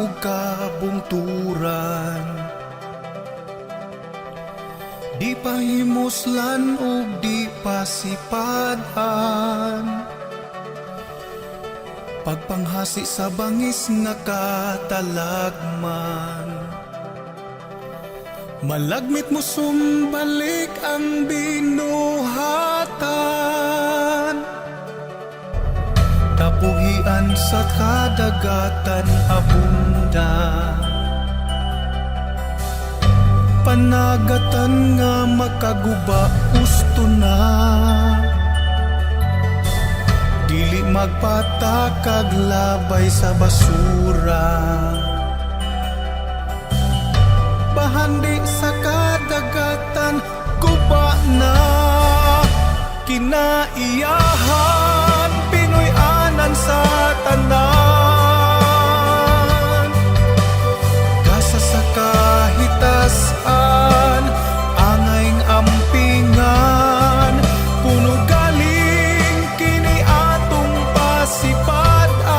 ug kabungturan, di pahimuslan ug di pasipadan. Pagpanghasi sa bangis nga katalagman, malagmit mo sumbalik ang binuhatan. Tapuhian sa kadagatan abunda, panagatan nga makaguba gusto na. Dili magpatakag labay sa basura, bahandi sa kadagatan guba na. Kinaiyahan Pinoy anan sa tanan, gasa sa kahitasan angayng ampingan. Puno galing kini atong pasipadan,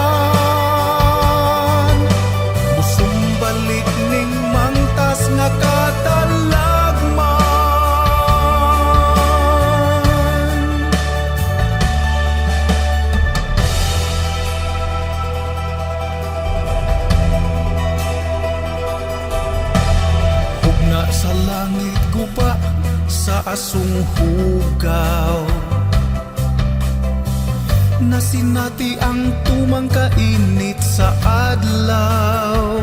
musumbalik ning mangtas nga katalagman. Hugna sa langit guba sa asong hugaw, nasinati ang tumang kainit sa adlaw.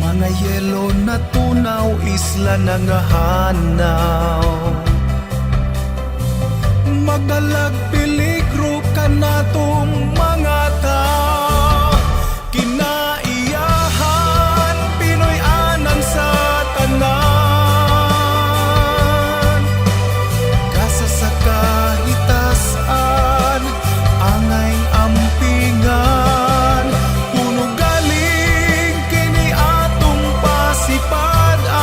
Mga yelo na tunaw, isla na nga hanaw. Magdalag peligro ka natong mga tao. Kinaiyahan Pinoy anan sa tanan, gasa sa kahitasan angay ampingan. Puno galing kini atong pasipadan,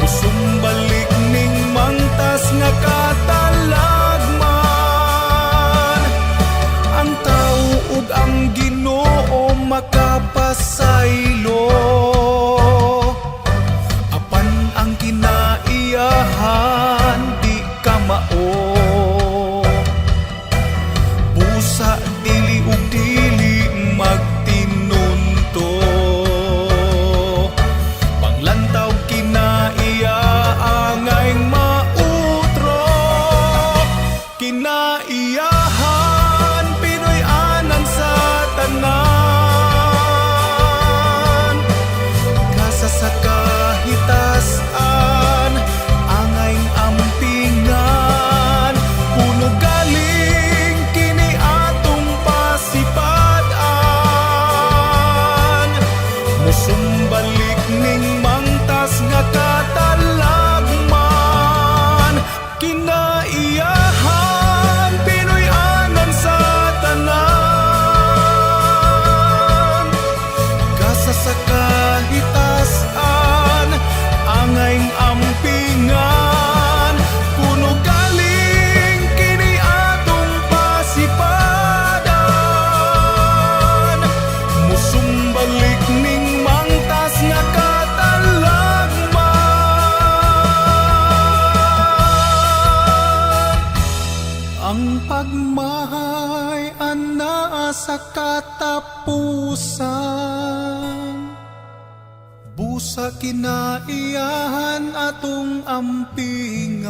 musumbalik ning mangtas nga katalagman. Ang tao ug ang Ginoo makapasaylo, apan ang kinaiyahan di ka mao. Busa dili ug dili magtinunto, panglantaw kinaiya angayng mautro. Kinaiyahan Pinoy anan sa tanan, gasa sa kahitasan angayng ampingan. Puno galing kini atong pasipadan, musumbalik ning mangtas nga katalagman. Kinaiyahan Pinoy anan sa tanan, gasa sa kahitasan angayng ampingan. Puno galing kini atong pasipadan, musumbalik ning mangtas nga katalagman. Ang pagmahay anaa sa katapusan, busa kinaiyahan atong ampingan.